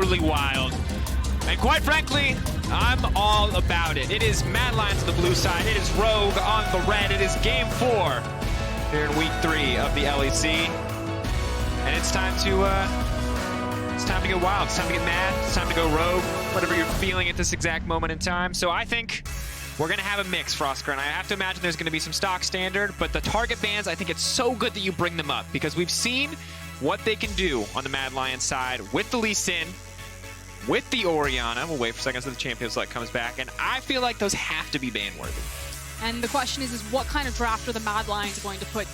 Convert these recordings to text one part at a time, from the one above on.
Totally wild. And quite frankly, I'm all about it. It is Mad Lions on the blue side. It is Rogue on the red. It is game 4 here in week 3 of the LEC. And it's time to get wild. It's time to get mad. It's time to go rogue. Whatever you're feeling at this exact moment in time. So I think we're going to have a mix, Frosker, and I have to imagine there's going to be some stock standard, but the target bans, I think it's so good that you bring them up because we've seen what they can do on the Mad Lions side with the Lee Sin, with the Orianna. We'll wait for seconds until the Champions Select comes back, and I feel like those have to be ban-worthy. And the question is what kind of draft are the Mad Lions going to put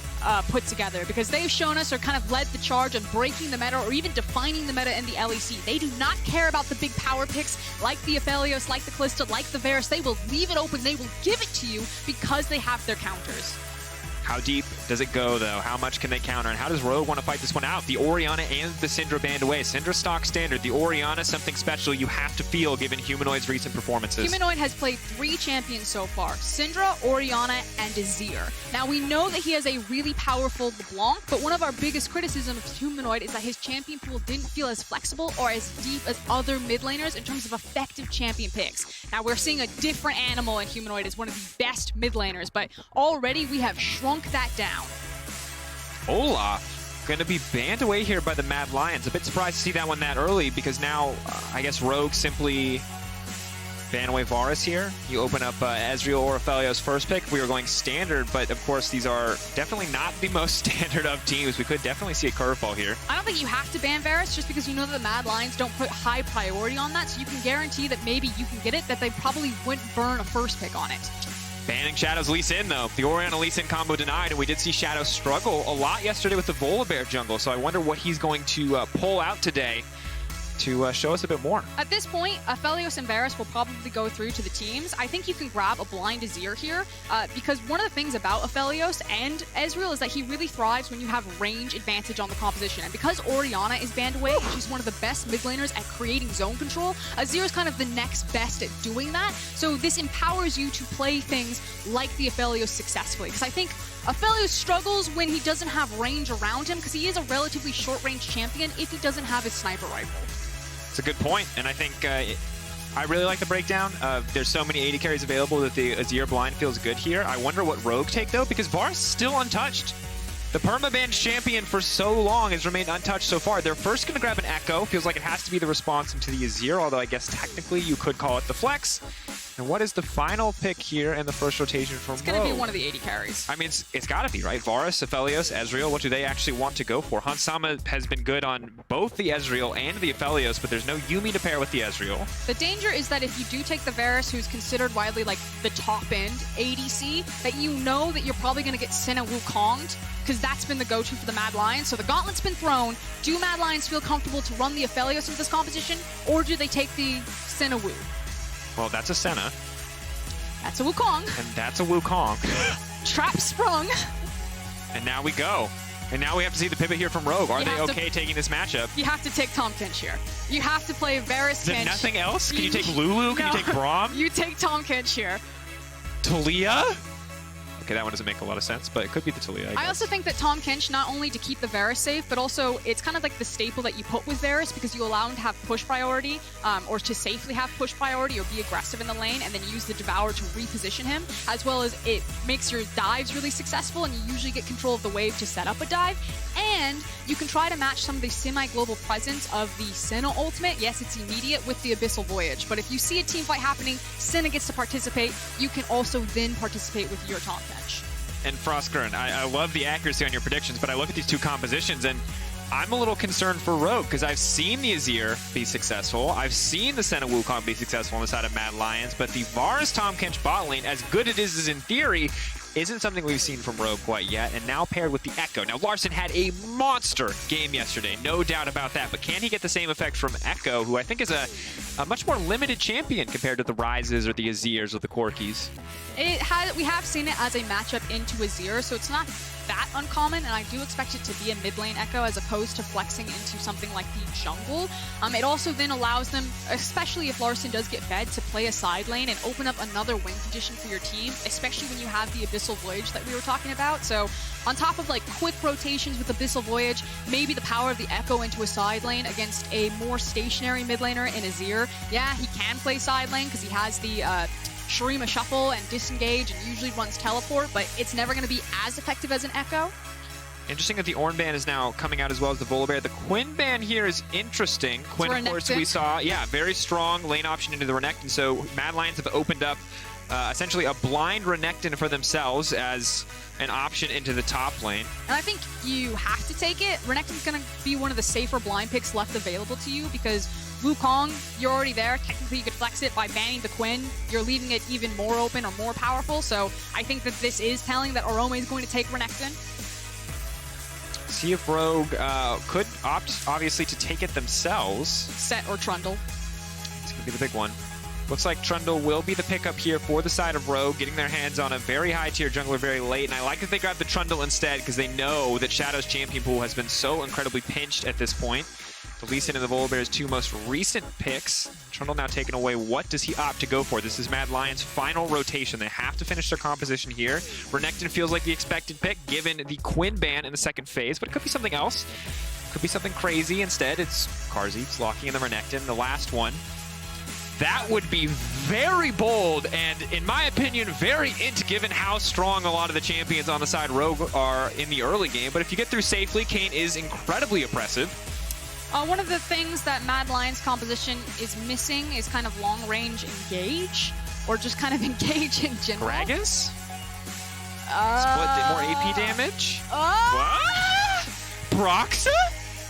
together? Because they've shown us or kind of led the charge on breaking the meta or even defining the meta in the LEC. They do not care about the big power picks like the Aphelios, like the Kalista, like the Varus. They will leave it open. They will give it to you because they have their counters. How deep does it go, though? How much can they counter? And how does Rogue want to fight this one out? The Orianna and the Syndra banned away. Syndra stock standard. The Orianna, something special you have to feel given Humanoid's recent performances. Humanoid has played 3 champions so far. Syndra, Orianna, and Azir. Now, we know that he has a really powerful LeBlanc, but one of our biggest criticisms of Humanoid is that his champion pool didn't feel as flexible or as deep as other mid laners in terms of effective champion picks. Now, we're seeing a different animal in Humanoid as one of the best mid laners, but already we have shrunk that down. Olaf going to be banned away here by the Mad Lions. A bit surprised to see that one that early because now I guess Rogue simply ban away Varus here. You open up Ezreal or Aphelios first pick. We were going standard, but of course these are definitely not the most standard of teams. We could definitely see a curveball here. I don't think you have to ban Varus just because you know that the Mad Lions don't put high priority on that, so you can guarantee that maybe you can get it, that they probably wouldn't burn a first pick on it. Banning Shadow's Lee Sin, though. The Orianna Lee Sin combo denied, and we did see Shadow struggle a lot yesterday with the Volibear jungle, so I wonder what he's going to pull out today to show us a bit more. At this point, Aphelios and Varus will probably go through to the teams. I think you can grab a blind Azir here because one of the things about Aphelios and Ezreal is that he really thrives when you have range advantage on the composition. And because Orianna is banned away, she's one of the best mid laners at creating zone control, Azir is kind of the next best at doing that. So this empowers you to play things like the Aphelios successfully. Because I think Aphelios struggles when he doesn't have range around him because he is a relatively short-range champion if he doesn't have his sniper rifle. It's a good point, and I think I really like the breakdown. There's so many 80 carries available that the Azir blind feels good here. I wonder what Rogue take, though, because Varus is still untouched. The permaban champion for so long has remained untouched so far. They're first going to grab an Ekko. Feels like it has to be the response to the Azir, although I guess technically you could call it the flex. And what is the final pick here in the first rotation from Rogue? It's going to be one of the 80 carries. I mean, it's got to be, right? Varus, Aphelios, Ezreal. What do they actually want to go for? Hansama has been good on both the Ezreal and the Aphelios, but there's no Yuumi to pair with the Ezreal. The danger is that if you do take the Varus, who's considered widely like the top-end ADC, that you know that you're probably going to get Senna Wukonged, because that's been the go-to for the Mad Lions. So the gauntlet's been thrown. Do Mad Lions feel comfortable to run the Aphelios into this competition, or do they take the Senna Wu? Well, that's a Senna. That's a Wukong. And that's a Wukong. Trap sprung. And now we go. And now we have to see the pivot here from Rogue. Are they okay taking this matchup? You have to take Tahm Kench here. You have to play Varus Kench. Is there nothing else? Can you take Lulu? Can you take Braum? You take Tahm Kench here. Talia? Okay, that one doesn't make a lot of sense, but it could be the Talia, I guess. I also think that Tahm Kench, not only to keep the Varus safe, but also it's kind of like the staple that you put with Varus because you allow him to have push priority or to safely have push priority or be aggressive in the lane and then use the Devour to reposition him, as well as it makes your dives really successful and you usually get control of the wave to set up a dive. And you can try to match some of the semi-global presence of the Senna ultimate. Yes, it's immediate with the Abyssal Voyage, but if you see a team fight happening, Senna gets to participate. You can also then participate with your Tahm Kench. And Frosker, I love the accuracy on your predictions, but I look at these two compositions and I'm a little concerned for Rogue because I've seen the Azir be successful. I've seen the Senna Wukong be successful on the side of Mad Lions, but the Varus Tahm Kench bot lane, as good it is in theory, isn't something we've seen from Rogue quite yet, and now paired with the Ekko. Now, Larssen had a monster game yesterday, no doubt about that, but can he get the same effect from Ekko, who I think is a much more limited champion compared to the Rises or the Azirs or the Corkis? We have seen it as a matchup into Azir, so it's not that uncommon, and I do expect it to be a mid lane Ekko as opposed to flexing into something like the jungle. It also then allows them, especially if Larssen does get fed, to play a side lane and open up another win condition for your team, especially when you have the Abyssal Voyage that we were talking about. So on top of like quick rotations with Abyssal Voyage, maybe the power of the Ekko into a side lane against a more stationary mid laner in Azir. Yeah, he can play side lane because he has the Shurima Shuffle and Disengage and usually runs Teleport, but it's never going to be as effective as an Ekko. Interesting that the Ornn ban is now coming out as well as the Volibear. The Quinn ban here is interesting. Quinn, of course, we saw, very strong lane option into the Renekton. So Mad Lions have opened up essentially a blind Renekton for themselves as an option into the top lane. And I think you have to take it. Renekton's going to be one of the safer blind picks left available to you because Wukong, you're already there. Technically, you could flex it by banning the Quinn. You're leaving it even more open or more powerful. So I think that this is telling that Orome is going to take Renekton. See if Rogue could opt, obviously, to take it themselves. Set or Trundle. It's going to be the big one. Looks like Trundle will be the pickup here for the side of Rogue, getting their hands on a very high-tier jungler very late. And I like that they grabbed the Trundle instead because they know that Shadow's champion pool has been so incredibly pinched at this point. The Lee Sin and the Volibear's two most recent picks. Trundle now taken away. What does he opt to go for? This is Mad Lions' final rotation. They have to finish their composition here. Renekton feels like the expected pick, given the Quinn ban in the second phase, but it could be something else. Could be something crazy. Instead, it's Carzzy. It's locking in the Renekton, the last one. That would be very bold and, in my opinion, very int given how strong a lot of the champions on the side Rogue are in the early game. But if you get through safely, Kayn is incredibly oppressive. One of the things that Mad Lions composition is missing is kind of long-range engage, or just kind of engage in general. Gragas? Split more AP damage? What? Broxa?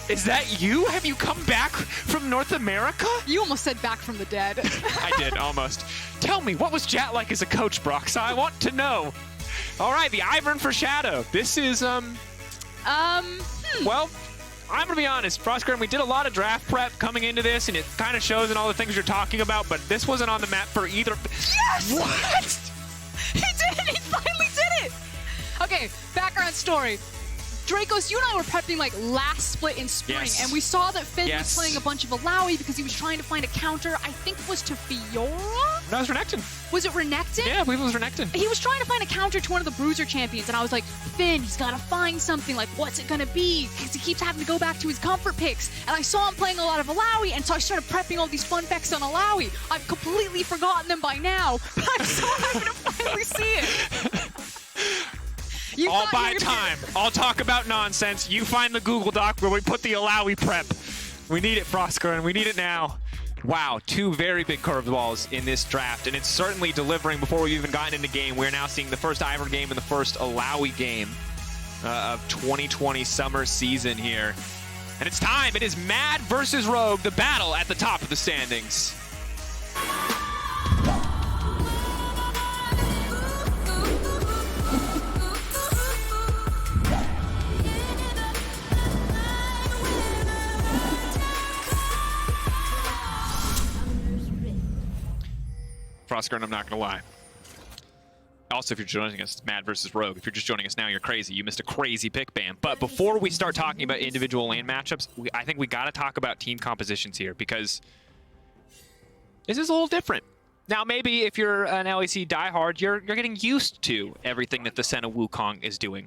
Is that you? Have you come back from North America? You almost said back from the dead. I did, almost. Tell me, what was Jat like as a coach, Broxa? I want to know. All right, the Ivern for Shadow. This is, well, I'm going to be honest, Frostgren, we did a lot of draft prep coming into this, and it kind of shows in all the things you're talking about, but this wasn't on the map for either. Yes! What? He did it! He finally did it! Okay, background story. Dracos, you and I were prepping like last split in spring, and we saw that Finn was playing a bunch of Illaoi because he was trying to find a counter, I think it was to Fiora? No, it was Renekton. Was it Renekton? Yeah, I believe it was Renekton. He was trying to find a counter to one of the Bruiser champions, and I was like, Finn, he's got to find something. Like, what's it going to be? Because he keeps having to go back to his comfort picks. And I saw him playing a lot of Illaoi, and so I started prepping all these fun picks on Illaoi. I've completely forgotten them by now, but I'm so happy to finally see it. All by time. I'll talk about nonsense. You find the Google Doc where we put the Illaoi prep. We need it, Frostgren, and we need it now. Wow, two very big curveballs in this draft, and it's certainly delivering before we've even gotten into game. We're now seeing the first Ivern game and the first Illaoi game of 2020 summer season here. And it's time. It is Mad versus Rogue, the battle at the top of the standings. Frostgren, I'm not going to lie. Also, if you're joining us, it's Mad versus Rogue. If you're just joining us now, you're crazy. You missed a crazy pick ban. But before we start talking about individual lane matchups, I think we got to talk about team compositions here because this is a little different. Now, maybe if you're an LEC diehard, you're getting used to everything that the Senna Wukong is doing.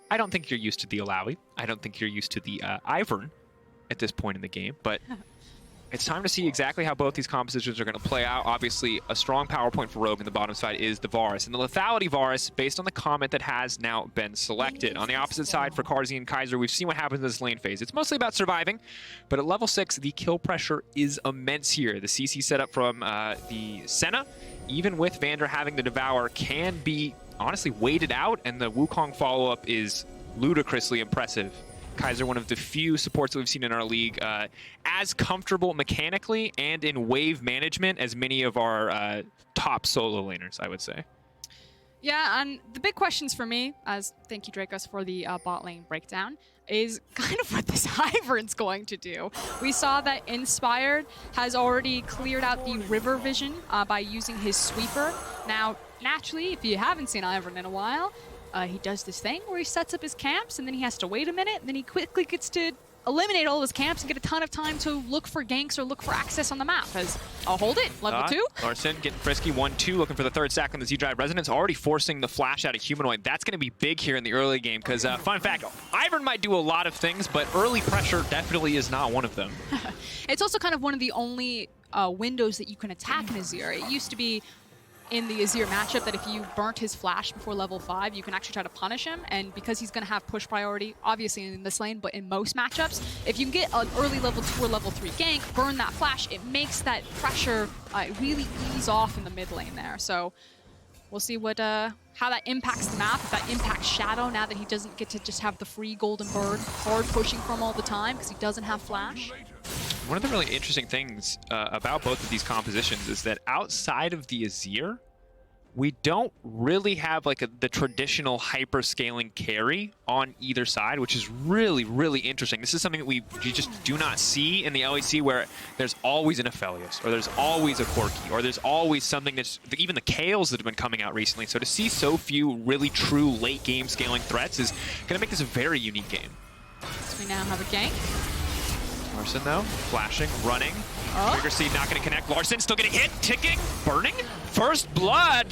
I don't think you're used to the Illaoi. I don't think you're used to the Ivern at this point in the game, but it's time to see exactly how both these compositions are going to play out. Obviously, a strong power point for Rogue in the bottom side is the Varus. And the lethality Varus, based on the comment that has now been selected. On the opposite side for Carzzy and Kaiser, we've seen what happens in this lane phase. It's mostly about surviving, but at level 6, the kill pressure is immense here. The CC setup from the Senna, even with Vander having the Devour, can be honestly waited out, and the Wukong follow-up is ludicrously impressive. Kaiser, one of the few supports that we've seen in our league, as comfortable mechanically and in wave management as many of our top solo laners, I would say. Yeah, and the big questions for me, as thank you, Dracos, for the bot lane breakdown, is kind of what this Ivern's going to do. We saw that Inspired has already cleared out the river vision by using his sweeper. Now, naturally, if you haven't seen Ivern in a while, he does this thing where he sets up his camps, and then he has to wait a minute, and then he quickly gets to eliminate all of his camps and get a ton of time to look for ganks or look for access on the map. As I'll hold it, level 2. Larssen getting frisky, 1-2, looking for the third sack on the Z-Drive Resonance, already forcing the flash out of Humanoid. That's going to be big here in the early game, because fun fact, Ivern might do a lot of things, but early pressure definitely is not one of them. It's also kind of one of the only windows that you can attack in Azir. It used to be in the Azir matchup that if you burnt his flash before level 5, you can actually try to punish him, and because he's going to have push priority, obviously in this lane, but in most matchups, if you can get an early level 2 or level 3 gank, burn that flash, it makes that pressure really ease off in the mid lane there. So we'll see what how that impacts the map, if that impacts Shadow now that he doesn't get to just have the free golden bird hard pushing from all the time because he doesn't have flash. One of the really interesting things about both of these compositions is that outside of the Azir, we don't really have like the traditional hyper-scaling carry on either side, which is really, really interesting. This is something that you just do not see in the LEC, where there's always an Aphelios, or there's always a Corki, or there's always something that's, even the Kales that have been coming out recently. So to see so few really true late-game scaling threats is going to make this a very unique game. So we now have a gank. Larssen, though, flashing, running. Trigger seed not going to connect. Larssen still getting hit, ticking, burning. First blood.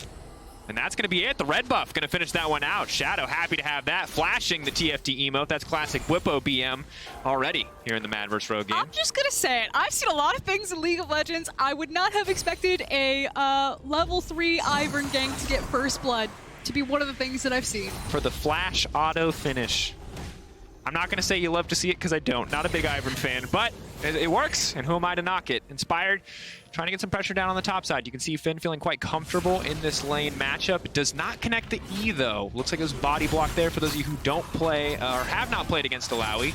And that's going to be it. The red buff going to finish that one out. Shadow happy to have that. Flashing the TFT emote. That's classic Whippo BM already here in the Mad vs. Rogue game. I'm just going to say it. I've seen a lot of things in League of Legends. I would not have expected a level 3 Ivern gank to get first blood to be one of the things that I've seen. For the flash auto finish. I'm not going to say you love to see it because I don't. Not a big Ivern fan, but it works, and who am I to knock it? Inspired, trying to get some pressure down on the top side. You can see Finn feeling quite comfortable in this lane matchup. It does not connect the E, though. Looks like it was body block there for those of you who don't play or have not played against Illaoi.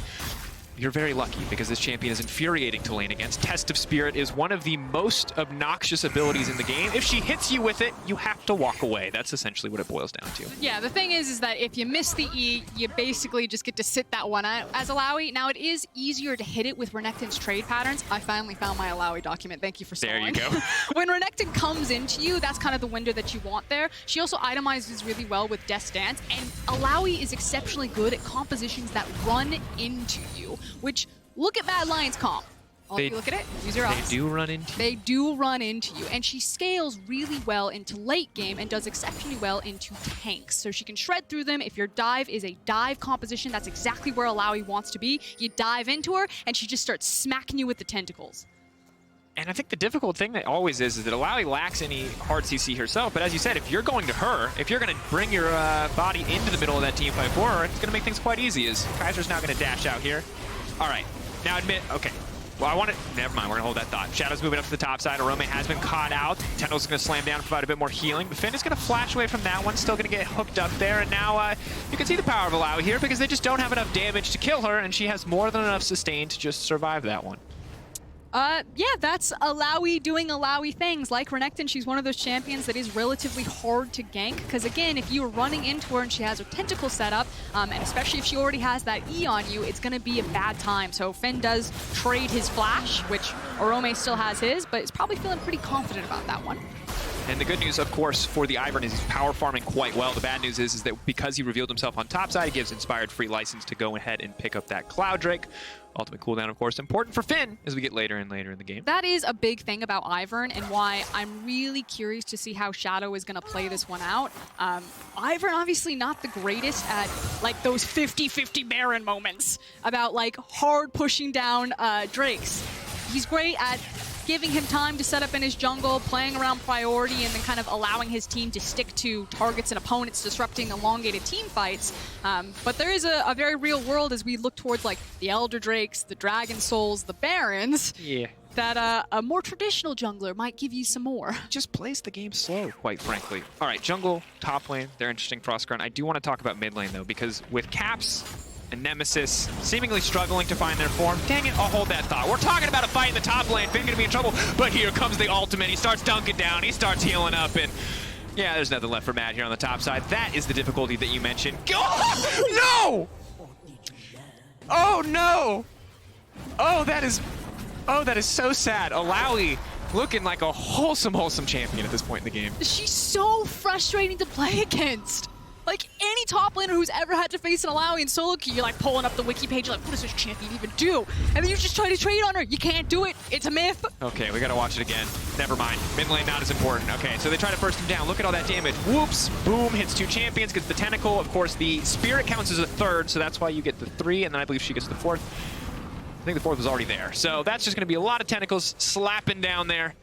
You're very lucky because this champion is infuriating to lane against. Test of Spirit is one of the most obnoxious abilities in the game. If she hits you with it, you have to walk away. That's essentially what it boils down to. Yeah, the thing is that if you miss the E, you basically just get to sit that one out as Illaoi. Now, it is easier to hit it with Renekton's trade patterns. I finally found my Illaoi document. Thank you for stalling. There you go. When Renekton comes into you, that's kind of the window that you want there. She also itemizes really well with Death's Dance, and Illaoi is exceptionally good at compositions that run into you, which, look at Mad Lion's comp. All of you look at it, use your eyes. They do run into you. They do run into you, and she scales really well into late game and does exceptionally well into tanks. So she can shred through them. If your dive is a dive composition, that's exactly where Illaoi wants to be. You dive into her, and she just starts smacking you with the tentacles. And I think the difficult thing that always is that Illaoi lacks any hard CC herself. But as you said, if you're going to her, if you're going to bring your body into the middle of that team fight for her, it's going to make things quite easy. As Kaiser's now going to dash out here. All right, now admit, okay. Well, I want to, never mind, we're going to hold that thought. Shadow's moving up to the top side. Orome has been caught out. Tendrils going to slam down, provide a bit more healing. But Finn is going to flash away from that one, still going to get hooked up there. And now you can see the power of Illaoi here because they just don't have enough damage to kill her, and she has more than enough sustain to just survive that one. Yeah, that's Illaoi doing Illaoi things. Like Renekton, she's one of those champions that is relatively hard to gank, because again, if you are running into her and she has her tentacle set up, and especially if she already has that E on you, it's going to be a bad time. So Finn does trade his flash, which Orome still has his, but is probably feeling pretty confident about that one. And the good news, of course, for the Ivern is he's power farming quite well. The bad news is that because he revealed himself on top side, he gives Inspired free license to go ahead and pick up that Cloud Drake. Ultimate cooldown, of course, important for Finn as we get later and later in the game. That is a big thing about Ivern, and why I'm really curious to see how Shadow is going to play this one out. Ivern, obviously not the greatest at like those 50-50 Baron moments about like hard pushing down Drakes. He's great at giving him time to set up in his jungle, playing around priority, and then kind of allowing his team to stick to targets and opponents, disrupting elongated team fights. But there is a very real world as we look towards like the Elder Drakes, the Dragon Souls, the Barons. Yeah. That a more traditional jungler might give you some more. Just plays the game slow, quite frankly. All right, jungle, top lane, they're interesting. Frostground. I do want to talk about mid lane, though, because with Caps and Nemesis seemingly struggling to find their form. Dang it, I'll hold that thought. We're talking about a fight in the top lane. Finn gonna be in trouble, but here comes the ultimate. He starts dunking down, he starts healing up, and yeah, there's nothing left for Matt here on the top side. That is the difficulty that you mentioned. Oh, no! Oh, no! Oh, that is so sad. Illaoi looking like a wholesome champion at this point in the game. She's so frustrating to play against. Like, any top laner who's ever had to face an Illaoi in solo queue, you're like pulling up the wiki page, you're like, what does this champion even do? And then you just try to trade on her. You can't do it. It's a myth. Okay, we gotta watch it again. Never mind. Mid lane not as important. Okay, so they try to burst him down. Look at all that damage. Whoops. Boom. Hits 2 champions. Gets the tentacle. Of course, the spirit counts as a 3rd, so that's why you get the 3, and then I believe she gets the 4th. I think the 4th was already there. So that's just gonna be a lot of tentacles slapping down there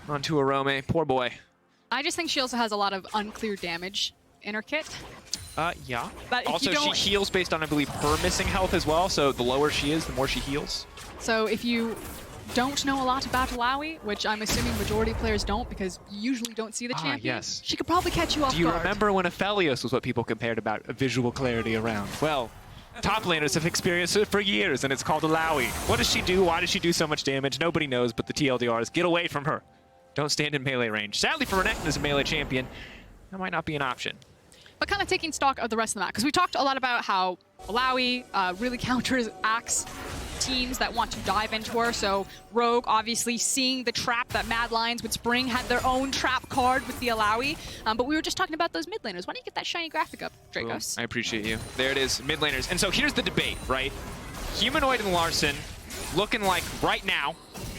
onto Orome. Poor boy. I just think she also has a lot of unclear damage in her kit. Yeah. But also, she heals based on, I believe, her missing health as well. So the lower she is, the more she heals. So if you don't know a lot about Illaoi, which I'm assuming majority of players don't because you usually don't see the champion, yes. she could probably catch you off guard. Do you remember when Aphelios was what people compared about visual clarity around? Well, top laners have experienced it for years, and it's called Illaoi. What does she do? Why does she do so much damage? Nobody knows, but the TLDR is get away from her. Don't stand in melee range. Sadly for Renekton as a melee champion, that might not be an option. But kind of taking stock of the rest of the map, because we talked a lot about how Illaoi really counteracts teams that want to dive into her. So Rogue, obviously, seeing the trap that Mad Lions would spring, had their own trap card with the Illaoi. But we were just talking about those mid laners. Why don't you get that shiny graphic up, Dracos? I appreciate you. There it is, mid laners. And so here's the debate, right? Humanoid and Larssen looking like right now,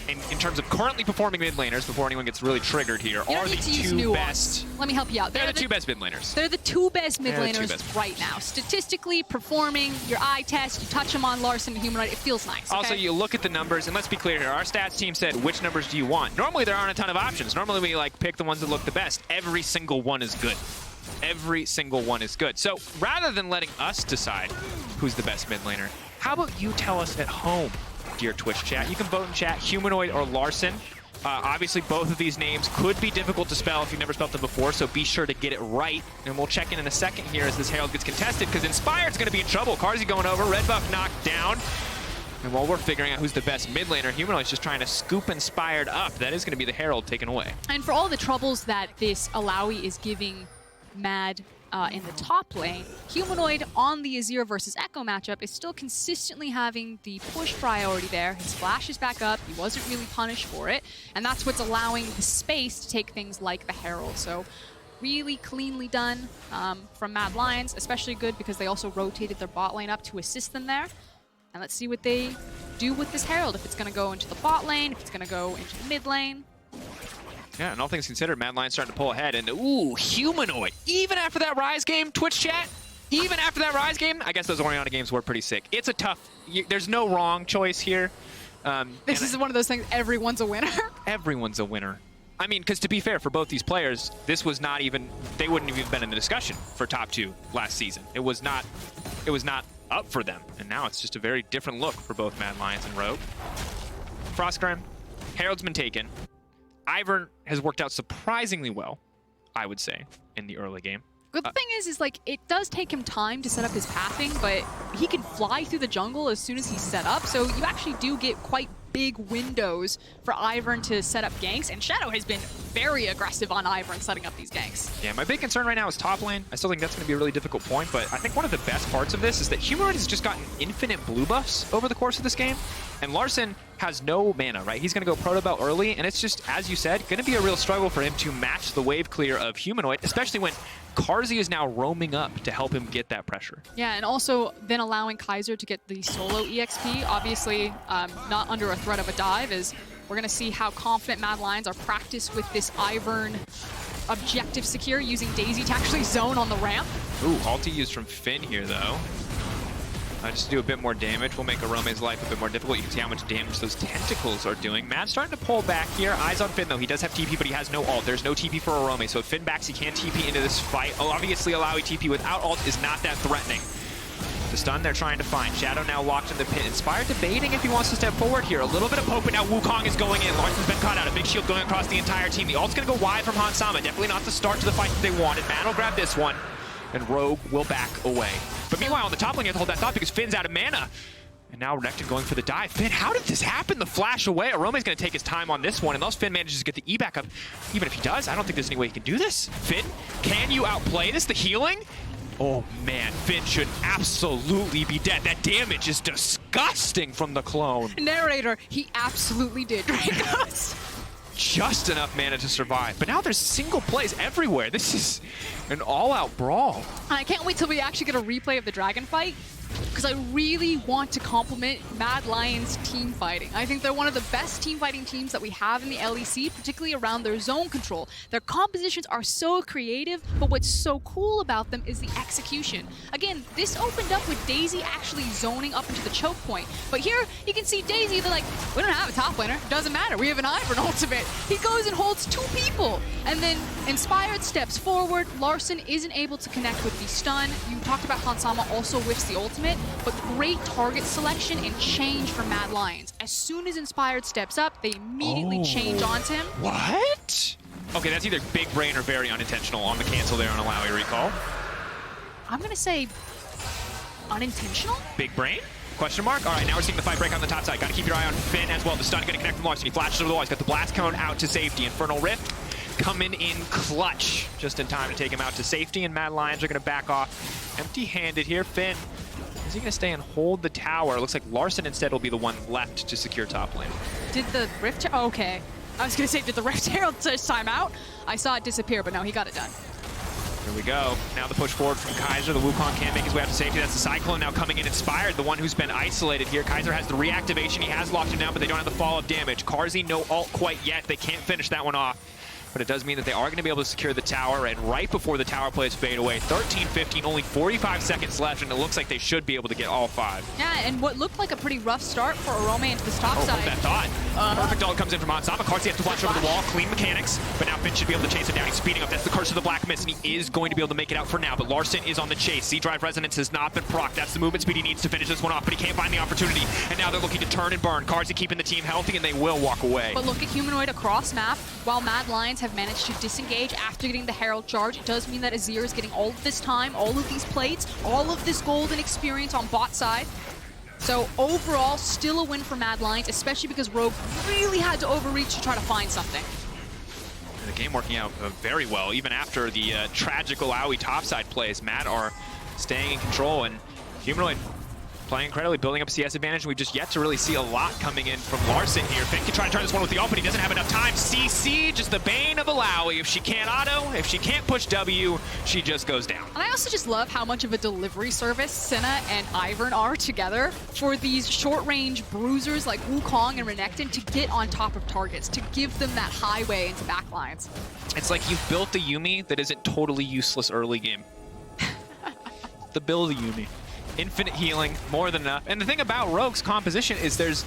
in terms of currently performing mid laners, before anyone gets really triggered here, are the 2 best. Let me help you out. They're the 2 best mid laners. They're the 2 best mid laners right now. Statistically, performing, your eye test, you touch them on Larssen and Humanoid, it feels nice. Okay? Also, you look at the numbers, and let's be clear here. Our stats team said, which numbers do you want? Normally, there aren't a ton of options. Normally, we like pick the ones that look the best. Every single one is good. Every single one is good. So rather than letting us decide who's the best mid laner, how about you tell us at home, dear Twitch chat? You can vote in chat, Humanoid or Larssen. Obviously, both of these names could be difficult to spell if you've never spelled them before, so be sure to get it right. And we'll check in a second here as this Herald gets contested, because Inspired's going to be in trouble. Carzzy going over, red buff knocked down. And while we're figuring out who's the best mid laner, Humanoid's just trying to scoop Inspired up. That is going to be the Herald taken away. And for all the troubles that this Illaoi is giving Mad in the top lane, Humanoid on the Azir versus Ekko matchup is still consistently having the push priority there. His flash is back up. He wasn't really punished for it. And that's what's allowing the space to take things like the Herald. So really cleanly done from Mad Lions, especially good because they also rotated their bot lane up to assist them there. And let's see what they do with this Herald. If it's going to go into the bot lane, if it's going to go into the mid lane. Yeah, and all things considered, Mad Lions starting to pull ahead. And ooh, Humanoid. Even after that Rise game, Twitch chat, even after that Rise game, I guess those Oriana games were pretty sick. It's a tough, there's no wrong choice here. This is one of those things, everyone's a winner. Everyone's a winner. I mean, because to be fair, for both these players, this was not even, they wouldn't have even been in the discussion for top 2 last season. It was not up for them. And now it's just a very different look for both Mad Lions and Rogue. Frostgrim, Herald's been taken. Ivern has worked out surprisingly well, I would say, in the early game. But the thing is like, it does take him time to set up his pathing, but he can fly through the jungle as soon as he's set up, so you actually do get quite big windows for Ivern to set up ganks, and Shadow has been very aggressive on Ivern setting up these ganks. Yeah, my big concern right now is top lane. I still think that's going to be a really difficult point, but I think one of the best parts of this is that Humanoid has just gotten infinite blue buffs over the course of this game, and Larssen has no mana, right? He's going to go Proto Belt early, and it's just, as you said, going to be a real struggle for him to match the wave clear of Humanoid, especially when Carzzy is now roaming up to help him get that pressure. Yeah, and also then allowing Kaiser to get the solo EXP, obviously not under a threat of a dive, as we're going to see how confident Mad Lions are practiced with this Ivern objective secure, using Daisy to actually zone on the ramp. Ooh, ulti used from Finn here, though. Just to do a bit more damage will make Orome's life a bit more difficult. You can see how much damage those tentacles are doing. Mad's starting to pull back here. Eyes on Finn, though. He does have TP, but he has no ult. There's no TP for Orome, so if Finn backs, he can't TP into this fight. Oh, obviously, Illaoi TP without ult is not that threatening. The stun they're trying to find. Shadow now locked in the pit. Inspired debating if he wants to step forward here. A little bit of poke, but now Wukong is going in. Larssen's been caught out. A big shield going across the entire team. The ult's going to go wide from Hansama. Definitely not the start to the fight that they wanted. Mad will grab this one, and Rogue will back away. But meanwhile, on the top lane, you have to hold that thought because Finn's out of mana. And now Renekton going for the dive. Finn, how did this happen? The flash away. Orome's going to take his time on this one. Unless Finn manages to get the E back up. Even if he does, I don't think there's any way he can do this. Finn, can you outplay this? The healing? Oh, man. Finn should absolutely be dead. That damage is disgusting from the clone. Narrator, he absolutely did, Dracos. just enough mana to survive. But now there's single plays everywhere. This is an all-out brawl. And I can't wait till we actually get a replay of the dragon fight, because I really want to compliment Mad Lions' team fighting. I think they're one of the best team fighting teams that we have in the LEC, particularly around their zone control. Their compositions are so creative, but what's so cool about them is the execution. Again, this opened up with Daisy actually zoning up into the choke point. But here, you can see Daisy, they're like, we don't have a top laner. Doesn't matter. We have an Ivern ultimate. He goes and holds 2 people. And then Inspired steps forward. Larssen isn't able to connect with the stun. You talked about Hansama also whiffs the ultimate, but great target selection and change for Mad Lions. As soon as Inspired steps up, they immediately change onto him. What? Okay, that's either big brain or very unintentional on the cancel there on Illaoi recall. I'm going to say unintentional? Big brain? Question mark? All right, now we're seeing the fight break on the top side. Got to keep your eye on Finn as well. The stun going to connect from Larssen. He flashes over the wall. He's got the blast cone out to safety. Infernal Rift coming in clutch. Just in time to take him out to safety, and Mad Lions are going to back off empty-handed here. Finn, is he going to stay and hold the tower? Looks like Larssen instead will be the one left to secure top lane. Did the Rift... Okay. I was going to say, did the Rift Herald time out? I saw it disappear, but no, he got it done. Here we go. Now the push forward from Kaiser. The Wukong can't make his way out to safety. That's the Cyclone now coming in Inspired, the one who's been isolated here. Kaiser has the reactivation. He has locked him down, but they don't have the follow-up damage. Carzzy, no ult quite yet. They can't finish that one off. But it does mean that they are going to be able to secure the tower, and right before the tower plays fade away, 13-15, only 45 seconds left, and it looks like they should be able to get all 5. Yeah, and what looked like a pretty rough start for Orome into this top side. That thought. Perfect ult comes in from Hansama. Carzzy has to flash over the wall, clean mechanics, but now Finn should be able to chase him down. He's speeding up. That's the curse of the Black Mist, and he is going to be able to make it out for now, but Larssen is on the chase. C-Drive Resonance has not been procced. That's the movement speed he needs to finish this one off, but he can't find the opportunity, and now they're looking to turn and burn. Carzzy keeping the team healthy, and they will walk away. But look at Humanoid across map. While Mad Lions have managed to disengage after getting the Herald charge, it does mean that Azir is getting all of this time, all of these plates, all of this golden experience on bot side. So overall, still a win for Mad Lions, especially because Rogue really had to overreach to try to find something. The game working out very well, even after the tragic Illaoi topside plays. Mad are staying in control, and Humanoid playing incredibly, building up CS advantage, and we've just yet to really see a lot coming in from Larssen here. Finn can try to turn this one with the ult, but he doesn't have enough time. CC, just the bane of Illaoi. If she can't auto, if she can't push W, she just goes down. And I also just love how much of a delivery service Senna and Ivern are together for these short-range bruisers like Wukong and Renekton to get on top of targets, to give them that highway into backlines. It's like you've built the Yuumi that isn't totally useless early game. The build of Yuumi. Infinite healing, more than enough. And the thing about Rogue's composition is there's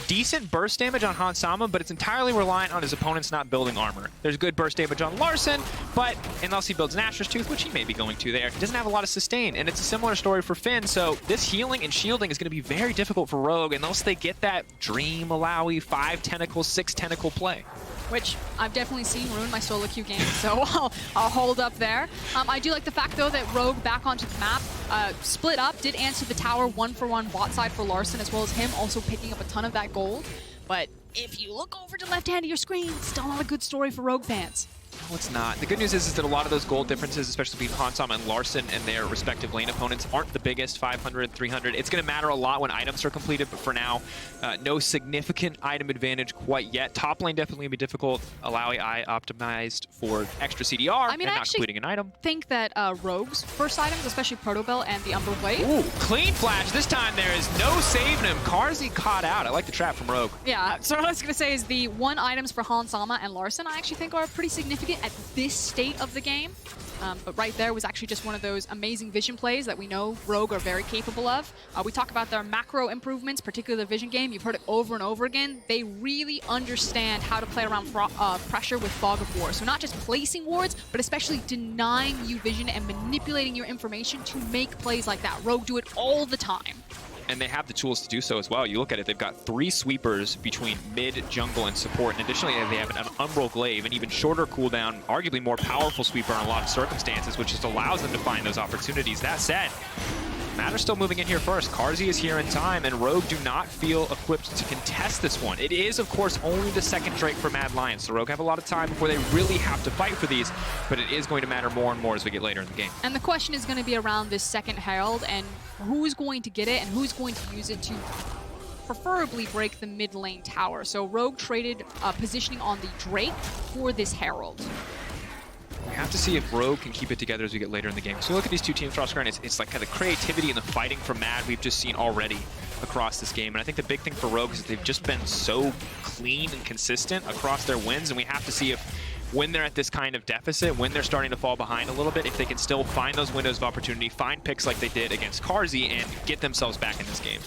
decent burst damage on Hansama, but it's entirely reliant on his opponents not building armor. There's good burst damage on Larssen, but unless he builds an Asher's Tooth, which he may be going to there, he doesn't have a lot of sustain. And it's a similar story for Finn, so this healing and shielding is going to be very difficult for Rogue unless they get that Dream Illaoi 5 tentacle, 6 tentacle play. Which I've definitely seen ruin my solo queue game, so I'll hold up there. I do like the fact, though, that Rogue back onto the map, split up, did answer the tower 1-for-1 bot side for Larssen, as well as him also picking up a ton of that gold. But if you look over to the left hand of your screen, still not a good story for Rogue fans. No, it's not. The good news is that a lot of those gold differences, especially between Hansama and Larssen and their respective lane opponents, aren't the biggest, 500, 300. It's going to matter a lot when items are completed, but for now, no significant item advantage quite yet. Top lane definitely going to be difficult. Illaoi I optimized for extra CDR and not completing an item. I think that Rogue's first items, especially Proto Bell and the Umber Blade. Ooh, clean flash. This time there is no saving him. Carzzy caught out. I like the trap from Rogue. Yeah, so what I was going to say is the 1 items for Hansama and Larssen I actually think are pretty significant at this state of the game. But right there was actually just one of those amazing vision plays that we know Rogue are very capable of. We talk about their macro improvements, particularly the vision game. You've heard it over and over again. They really understand how to play around pressure with Fog of War. So not just placing wards, but especially denying you vision and manipulating your information to make plays like that. Rogue do it all the time. And they have the tools to do so as well. You look at it, they've got 3 sweepers between mid, jungle, and support. And additionally, they have an Umbral Glaive, an even shorter cooldown, arguably more powerful sweeper in a lot of circumstances, which just allows them to find those opportunities. That said, Mad are still moving in here first. Carzzy is here in time, and Rogue do not feel equipped to contest this one. It is, of course, only the second Drake for Mad Lions, so Rogue have a lot of time before they really have to fight for these, but it is going to matter more and more as we get later in the game. And the question is going to be around this second Herald and who's going to get it and who's going to use it to preferably break the mid lane tower. So Rogue traded positioning on the Drake for this Herald. We have to see if Rogue can keep it together as we get later in the game. So we look at these two teams across screen, it's like kind of the creativity and the fighting from Mad we've just seen already across this game. And I think the big thing for Rogue is that they've just been so clean and consistent across their wins, and we have to see if when they're at this kind of deficit, when they're starting to fall behind a little bit, if they can still find those windows of opportunity, find picks like they did against Carzzy, and get themselves back in this game.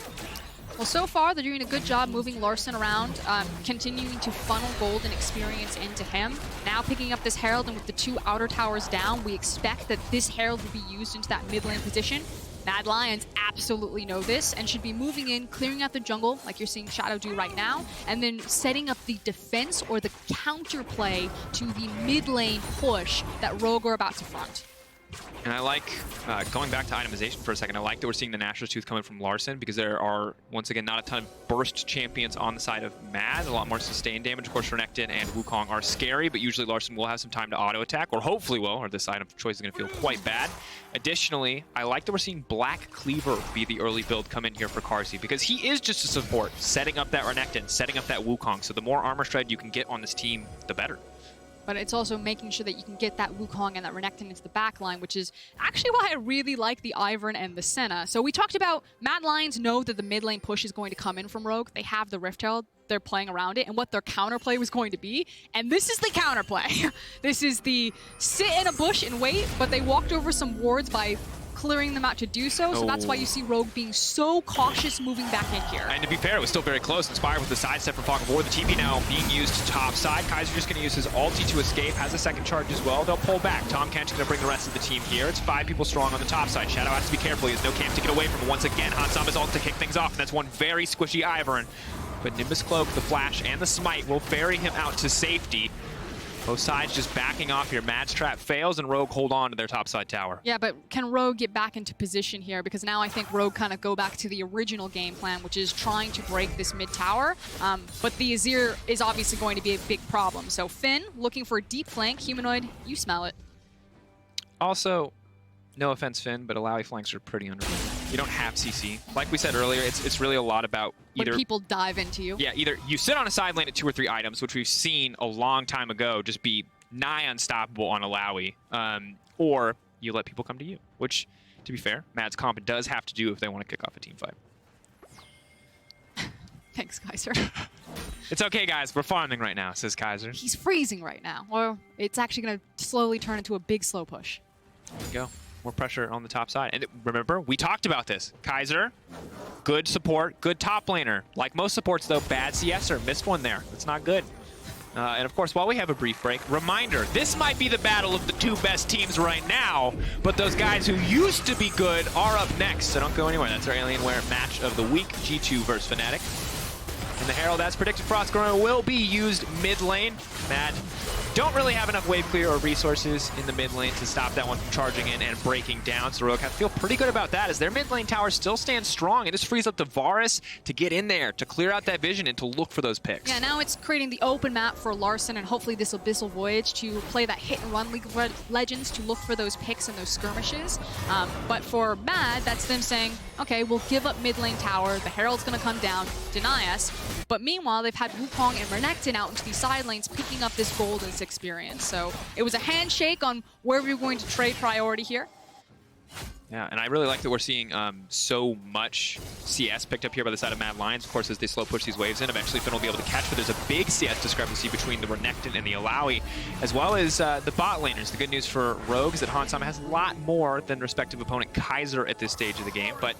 Well, so far, they're doing a good job moving Larssen around, continuing to funnel gold and experience into him. Now picking up this Herald, and with the 2 outer towers down, we expect that this Herald will be used into that mid lane position. Mad Lions absolutely know this and should be moving in, clearing out the jungle, like you're seeing Shadow do right now, and then setting up the defense or the counterplay to the mid lane push that Rogue are about to front. And I like, going back to itemization for a second, I like that we're seeing the Nashor's Tooth coming from Larssen, because there are, once again, not a ton of burst champions on the side of Mad. A lot more sustained damage. Of course, Renekton and Wukong are scary, but usually Larssen will have some time to auto-attack, or hopefully will, or this item choice is going to feel quite bad. Additionally, I like that we're seeing Black Cleaver be the early build come in here for Carzzy, because he is just a support, setting up that Renekton, setting up that Wukong. So the more armor shred you can get on this team, the better. But it's also making sure that you can get that Wukong and that Renekton into the backline, which is actually why I really like the Ivern and the Senna. So we talked about Mad Lions know that the mid lane push is going to come in from Rogue. They have the Rift Herald. They're playing around it and what their counterplay was going to be. And this is the counterplay. This is the sit in a bush and wait, but they walked over some wards by clearing them out to do so. So that's why you see Rogue being so cautious moving back in here. And to be fair, it was still very close. Inspired with the sidestep from Fog of War. The TP now being used top side. Kaiser just going to use his ulti to escape. Has a second charge as well. They'll pull back. Tahm Kench going to bring the rest of the team here. It's 5 people strong on the top side. Shadow has to be careful. He has no camp to get away from. Once again, Hansama's ult to kick things off. And that's one very squishy Ivern. But Nimbus Cloak, the Flash, and the Smite will ferry him out to safety. Both sides just backing off here. Mad's trap fails, and Rogue hold on to their topside tower. Yeah, but can Rogue get back into position here? Because now I think Rogue kind of go back to the original game plan, which is trying to break this mid tower. But the Azir is obviously going to be a big problem. So Finn looking for a deep flank. Humanoid, you smell it. Also, no offense, Finn, but Illaoi flanks are pretty underrated. You don't have CC. Like we said earlier, it's really a lot about either... when people dive into you. Yeah, either you sit on a side lane at 2 or 3 items, which we've seen a long time ago just be nigh unstoppable on Illaoi, or you let people come to you, which, to be fair, Mad's comp does have to do if they want to kick off a team fight. Thanks, Kaiser. It's okay, guys. We're farming right now, says Kaiser. He's freezing right now. Or it's actually going to slowly turn into a big slow push. There you go. More pressure on the top side. And remember, we talked about this. Kaiser, good support, good top laner. Like most supports, though, bad CSer. Missed one there. That's not good. And of course, while we have a brief break, reminder, this might be the battle of the 2 best teams right now, but those guys who used to be good are up next, so don't go anywhere. That's our Alienware match of the week, G2 versus Fnatic. And the Herald, as predicted, Frostgrowing will be used mid lane. Mad don't really have enough wave clear or resources in the mid lane to stop that one from charging in and breaking down. So Rogue have to feel pretty good about that, as their mid lane tower still stands strong. It just frees up the Varus to get in there, to clear out that vision and to look for those picks. Yeah, now it's creating the open map for Larssen and hopefully this Abyssal Voyage to play that hit and run League of Legends to look for those picks and those skirmishes. But for Mad, that's them saying, okay, we'll give up mid lane tower. The Herald's going to come down, deny us. But meanwhile, they've had Wukong and Renekton out into these side lanes picking up this gold and experience. So it was a handshake on where we were going to trade priority here. Yeah, and I really like that we're seeing so much CS picked up here by the side of Mad Lions. Of course, as they slow push these waves in, eventually Finn will be able to catch, but there's a big CS discrepancy between the Renekton and the Illaoi, as well as the bot laners. The good news for Rogue is that Hansama has a lot more than respective opponent Kaiser at this stage of the game, but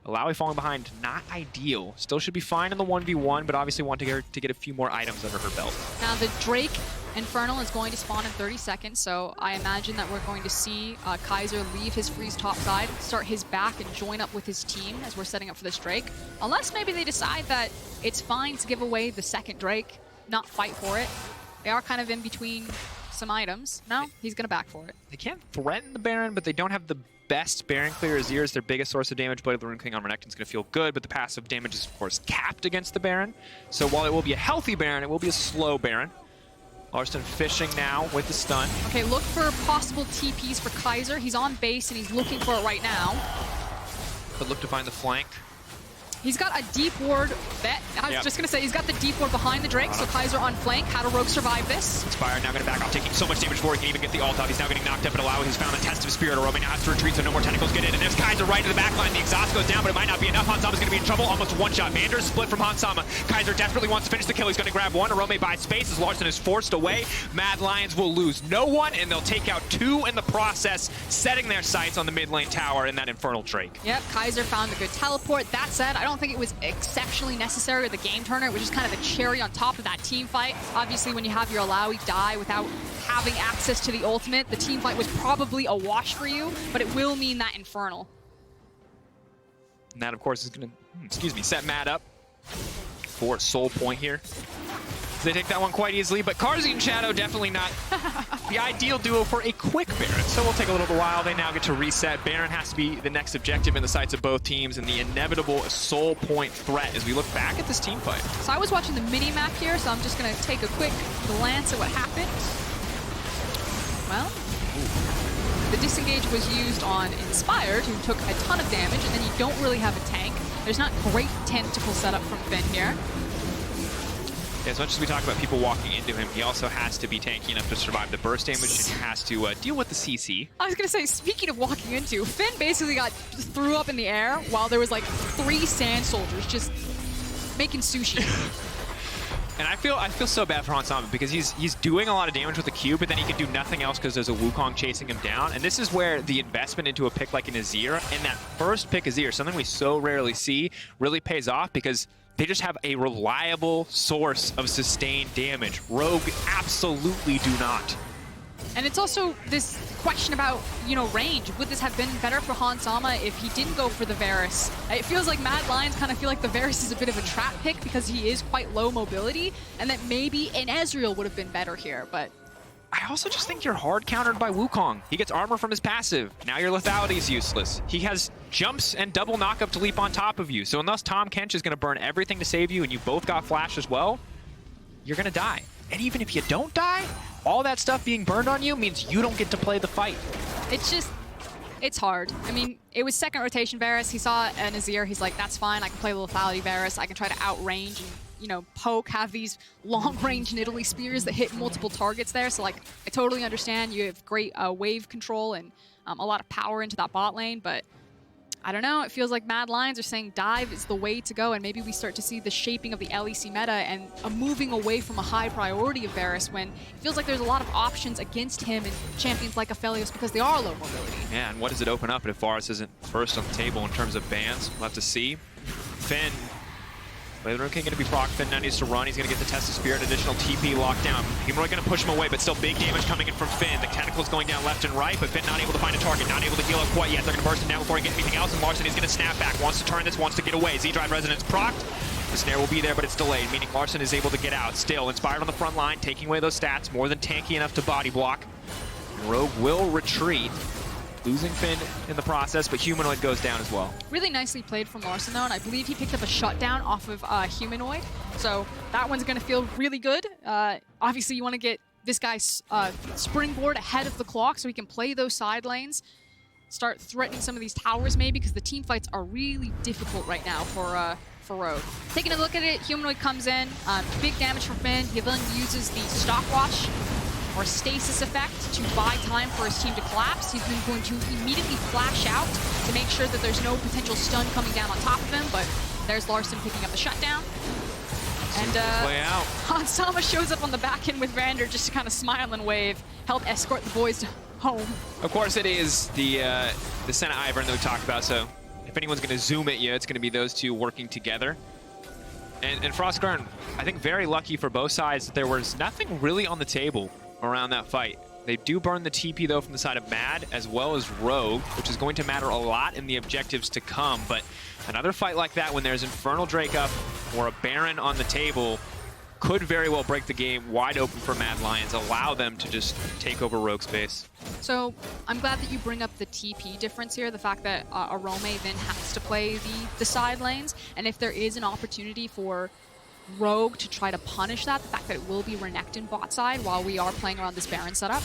Illaoi falling behind, not ideal. Still should be fine in the 1v1, but obviously want to get a few more items under her belt. Now the Drake Infernal is going to spawn in 30 seconds, so I imagine that we're going to see Kaiser leave his freeze top side, start his back, and join up with his team as we're setting up for this Drake. Unless maybe they decide that it's fine to give away the second Drake, not fight for it. They are kind of in between some items. No, he's going to back for it. They can't threaten the Baron, but they don't have the best Baron clear. Azir is their biggest source of damage. Blade of the Rune King on Renekton is going to feel good, but the passive damage is, of course, capped against the Baron. So while it will be a healthy Baron, it will be a slow Baron. Larssen fishing now with the stun. Okay, look for possible TPs for Kaiser. He's on base and he's looking for it right now. But look to find the flank. He's got a deep ward bet. I was just going to say, he's got the deep ward behind the Drake, so Kaiser on flank. How do Rogue survive this? Inspired now going to back off, taking so much damage before he can even get the ult out. He's now getting knocked up, but Illaoi has found a test of spirit. Orome now has to retreat, so no more tentacles get in. And there's Kaiser right to the back line. The exhaust goes down, but it might not be enough. Hansama's going to be in trouble. Almost one shot. Vander's split from Hansama. Kaiser desperately wants to finish the kill. He's going to grab one. Orome buys space as Larssen is forced away. Mad Lions will lose no one, and they'll take out two in the process, setting their sights on the mid lane tower and that Infernal Drake. Yep, Kaiser found a good teleport. That said, I don't think it was exceptionally necessary with the game turner. It was just kind of a cherry on top of that team fight. Obviously, when you have your Illaoi die without having access to the ultimate, the team fight was probably a wash for you, but it will mean that Infernal. And that, of course, is going to, set Mad up for Soul Point here. They take that one quite easily, but Carzzy and Shadow definitely not the ideal duo for a quick Baron. So we'll take a little while. They now get to reset. Baron has to be the next objective in the sights of both teams, and the inevitable Soul Point threat as we look back at this team fight. So I was watching the mini-map here, so I'm just going to take a quick glance at what happened. Well, the disengage was used on Inspired, who took a ton of damage, and then you don't really have a tank. There's not great tentacle setup from Finn here. As much as we talk about people walking into him, he also has to be tanky enough to survive the burst damage, and he has to deal with the CC. I was going to say, speaking of walking into, Finn basically got threw up in the air while there was like 3 sand soldiers just making sushi. And I feel so bad for Hansama because he's doing a lot of damage with the Q, but then he can do nothing else because there's a Wukong chasing him down. And this is where the investment into a pick like an Azir, and that first pick Azir, something we so rarely see, really pays off because they just have a reliable source of sustained damage. Rogue absolutely do not. And it's also this question about, range. Would this have been better for Hansama if he didn't go for the Varus? It feels like Mad Lions kind of feel like the Varus is a bit of a trap pick because he is quite low mobility, and that maybe an Ezreal would have been better here, but... I also just think you're hard countered by Wukong. He gets armor from his passive. Now your lethality is useless. He has jumps and double knockup to leap on top of you. So unless Tahm Kench is going to burn everything to save you and you both got flash as well, you're going to die. And even if you don't die, all that stuff being burned on you means you don't get to play the fight. It's hard. I mean, it was second rotation Varus. He saw an Azir. He's like, that's fine. I can play the lethality Varus. I can try to outrange and poke, have these long-range Nidalee spears that hit multiple targets there. So, I totally understand. You have great wave control and a lot of power into that bot lane, but I don't know. It feels like Mad Lions are saying dive is the way to go, and maybe we start to see the shaping of the LEC meta and a moving away from a high priority of Varus when it feels like there's a lot of options against him and champions like Aphelios because they are low mobility. Yeah, and what does it open up if Varus isn't first on the table in terms of bans? We'll have to see. Finn. Rune King going to be proc. Finn now needs to run. He's going to get the Test of Spirit, additional TP lockdown. Humanoid going to push him away, but still big damage coming in from Finn. The tentacles going down left and right, but Finn not able to find a target, not able to heal up quite yet. They're going to burst him down before he gets anything else, and Larssen is going to snap back. Wants to turn this, wants to get away. Z-Drive Resonance procced. The snare will be there, but it's delayed, meaning Larssen is able to get out. Still, Inspired on the front line, taking away those stats, more than tanky enough to body block. And Rogue will retreat, losing Finn in the process, but Humanoid goes down as well. Really nicely played from Larssen, though, and I believe he picked up a shutdown off of Humanoid, so that one's going to feel really good. Obviously, you want to get this guy's springboard ahead of the clock so he can play those side lanes, start threatening some of these towers maybe, because the team fights are really difficult right now for Rogue. Taking a look at it, Humanoid comes in, big damage from Finn. He then uses the Stockwash or stasis effect to buy time for his team to collapse. He's then going to immediately flash out to make sure that there's no potential stun coming down on top of him, but there's Larssen picking up the shutdown. And Hansama shows up on the back end with Vander just to kind of smile and wave, help escort the boys home. Of course it is the Senna Ivern that we talked about, so if anyone's going to zoom at you, it's going to be those two working together. And Frostgarn, I think very lucky for both sides that there was nothing really on the table around that fight. They do burn the TP though from the side of Mad as well as Rogue, which is going to matter a lot in the objectives to come, but another fight like that when there's Infernal Drake up or a Baron on the table could very well break the game wide open for Mad Lions, allow them to just take over Rogue space. So I'm glad that you bring up the TP difference here, the fact that Orome then has to play the side lanes, and if there is an opportunity for Rogue to try to punish that, the fact that it will be Renekton bot side while we are playing around this Baron setup.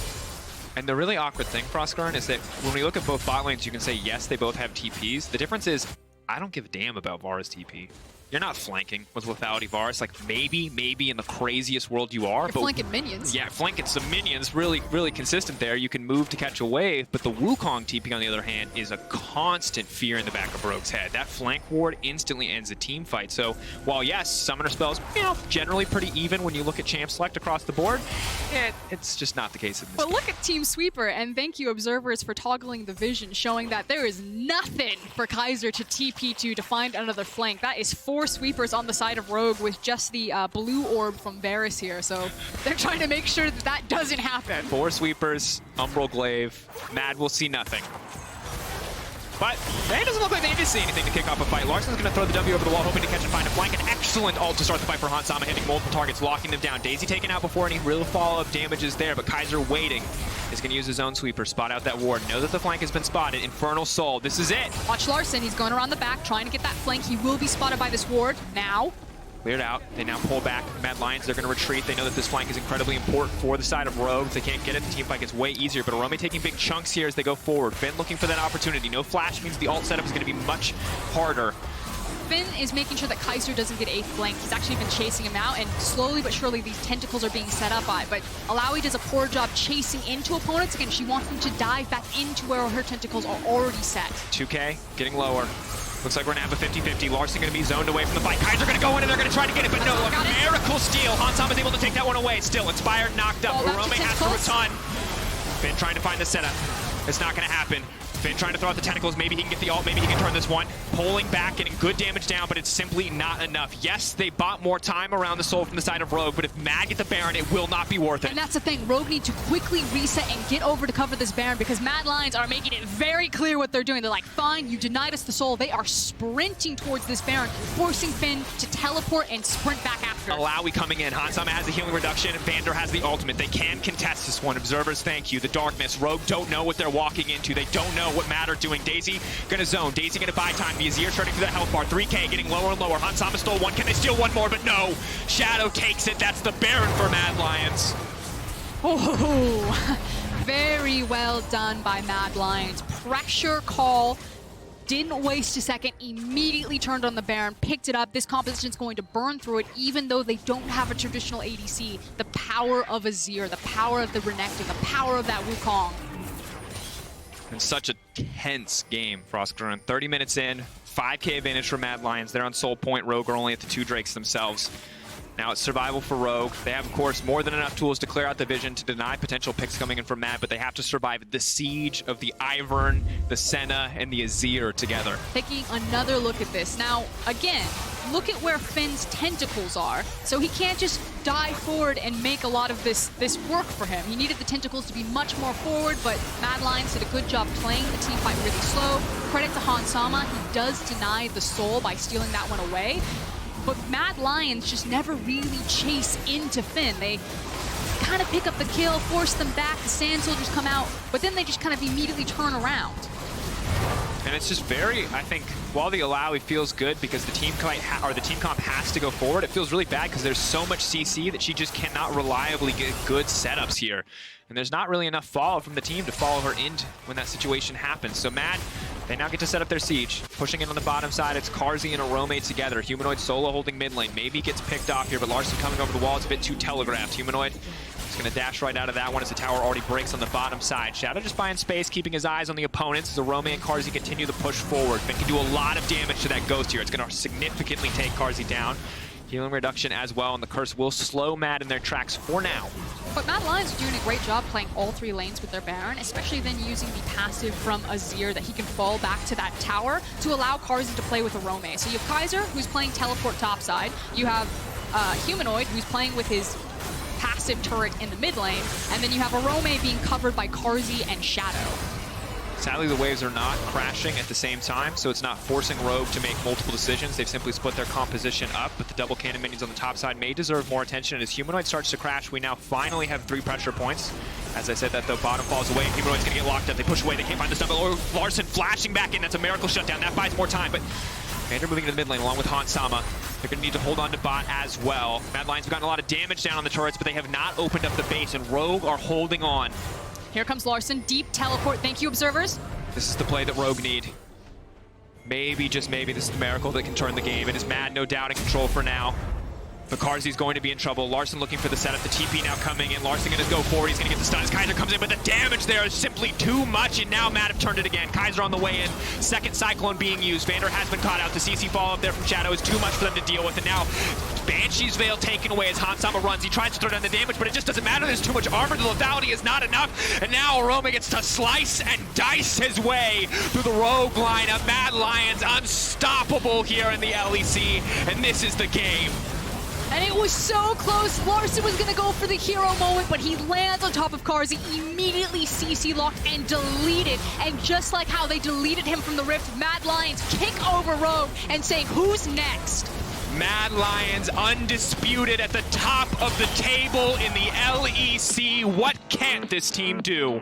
And the really awkward thing, Frostgarn, is that when we look at both bot lanes, you can say, yes, they both have TPs. The difference is I don't give a damn about Varus TP. You're not flanking with lethality Varus. Like, maybe in the craziest world you are. You're flanking minions. Yeah, flanking some minions. Really consistent there. You can move to catch a wave, but the Wukong TP, on the other hand, is a constant fear in the back of Rogue's head. That flank ward instantly ends a team fight. So, while yes, summoner spells, generally pretty even when you look at champ select across the board, it's just not the case in this But game. look at Team Sweeper, and thank you, observers, for toggling the vision, showing that there is nothing for Kaiser to TP to find another flank. That is 4 sweepers on the side of Rogue with just the blue orb from Varus here, so they're trying to make sure that that doesn't happen. 4 sweepers, Umbral Glaive, Mad will see nothing. But it doesn't look like they need to see anything to kick off a fight. Larssen's going to throw the W over the wall, hoping to catch and find a flank. An excellent ult to start the fight for Hansama, hitting multiple targets, locking them down. Daisy taken out before any real follow-up damage is there, but Kaiser waiting. Is going to use his own sweeper, spot out that ward. Know that the flank has been spotted. Infernal Soul, this is it. Watch Larssen, he's going around the back, trying to get that flank. He will be spotted by this ward now. Cleared out. They now pull back. Mad Lions, they're going to retreat. They know that this flank is incredibly important for the side of Rogue. If they can't get it, the team fight gets way easier. But Orome taking big chunks here as they go forward. Finn looking for that opportunity. No flash means the ult setup is going to be much harder. Finn is making sure that Kaiser doesn't get a flank. He's actually been chasing him out, and slowly but surely these tentacles are being set up by. But Illaoi does a poor job chasing into opponents. Again, she wants them to dive back into where her tentacles are already set. 2K, getting lower. Looks like we're going to have a 50-50. Larssen going to be zoned away from the fight. Kaiser going to go in and they're going to try to get it, but no, a miracle steal. Hansama is able to take that one away. Still, Inspired knocked up. Orome has to return. Finn trying to find the setup. It's not going to happen. Finn trying to throw out the tentacles. Maybe he can get the ult. Maybe he can turn this one. Pulling back, getting good damage down, but it's simply not enough. Yes, they bought more time around the soul from the side of Rogue, but if Mad get the Baron, it will not be worth it. And that's the thing. Rogue need to quickly reset and get over to cover this Baron because Mad Lions are making it very clear what they're doing. They're like, fine, you denied us the soul. They are sprinting towards this Baron, forcing Finn to teleport and sprint back after. Illaoi coming in. Hansama has the healing reduction. Vander has the ultimate. They can contest this one. Observers, thank you. The darkness. Rogue don't know what they're walking into. They don't know what Mad are doing. Daisy gonna zone. Daisy gonna buy time. The Azir starting through the health bar. 3K getting lower and lower. Hansama stole one. Can they steal one more? But no. Shadow takes it. That's the Baron for Mad Lions. Oh, very well done by Mad Lions. Pressure call. Didn't waste a second, immediately turned on the Baron, picked it up. This composition is going to burn through it, even though they don't have a traditional ADC. The power of Azir, the power of the Renekton, the power of that Wukong. And such a tense game for Oscar. 30 minutes in, 5K advantage for Mad Lions. They're on Soul Point. Rogue are only at the 2 Drakes themselves. Now it's survival for Rogue. They have, of course, more than enough tools to clear out the vision, to deny potential picks coming in from Mad, but they have to survive the siege of the Ivern, the Senna, and the Azir together. Taking another look at this. Now, again, look at where Finn's tentacles are. So he can't just dive forward and make a lot of this work for him. He needed the tentacles to be much more forward, but Mad Lions did a good job playing the team fight really slow. Credit to Hansama. He does deny the soul by stealing that one away. But Mad Lions just never really chase into Finn. They kind of pick up the kill, force them back, the Sand Soldiers come out, but then they just kind of immediately turn around. And it's just very, I think, while the Illaoi feels good because the team comp has to go forward, it feels really bad because there's so much CC that she just cannot reliably get good setups here. And there's not really enough follow from the team to follow her in when that situation happens. So Mad, they now get to set up their siege. Pushing in on the bottom side, it's Carzzy and Orome together. Humanoid solo holding mid lane. Maybe gets picked off here, but Larssen coming over the wall. It's a bit too telegraphed. Humanoid is going to dash right out of that one as the tower already breaks on the bottom side. Shadow just buying space, keeping his eyes on the opponents as Orome and Carzzy continue the push forward. Finn can do a lot of damage to that Ghost here. It's going to significantly take Carzzy down. Healing reduction as well, and the curse will slow Mad in their tracks for now. But Mad Lions are doing a great job playing all 3 lanes with their Baron, especially then using the passive from Azir that he can fall back to that tower to allow Carzzy to play with Orome. So you have Kaiser, who's playing teleport topside. You have Humanoid, who's playing with his passive turret in the mid lane. And then you have Orome being covered by Carzzy and Shadow. Sadly, the waves are not crashing at the same time, so it's not forcing Rogue to make multiple decisions. They've simply split their composition up, but the double cannon minions on the top side may deserve more attention. And as Humanoid starts to crash, we now finally have 3 pressure points. As I said, that the bottom falls away, and Humanoid's gonna get locked up. They push away, they can't find the stuff. Or Larssen flashing back in, that's a miracle shutdown. That buys more time, but Vander moving to the mid lane along with Hansama. They're gonna need to hold on to bot as well. Mad Lions have gotten a lot of damage down on the turrets, but they have not opened up the base, and Rogue are holding on. Here comes Larssen, deep teleport. Thank you, observers. This is the play that Rogue need. Maybe, just maybe, this is the miracle that can turn the game. It is Mad, no doubt, in control for now. But Carzzy's going to be in trouble. Larssen looking for the setup. The TP now coming in. Larssen going to go forward. He's going to get the stun as Kaiser comes in, but the damage there is simply too much, and now Mad have turned it again. Kaiser on the way in. Second Cyclone being used. Vander has been caught out. The CC follow-up there from Shadow is too much for them to deal with, and now Banshee's Veil taken away as Hansama runs. He tries to throw down the damage, but it just doesn't matter. There's too much armor. The lethality is not enough, and now Orome gets to slice and dice his way through the rogue lineup. Mad Lions unstoppable here in the LEC, and this is the game. And it was so close. Larssen was going to go for the hero moment, but he lands on top of Carzzy, immediately CC locked and deleted. And just like how they deleted him from the Rift, Mad Lions kick over Rogue and saying, who's next? Mad Lions undisputed at the top of the table in the LEC. What can't this team do?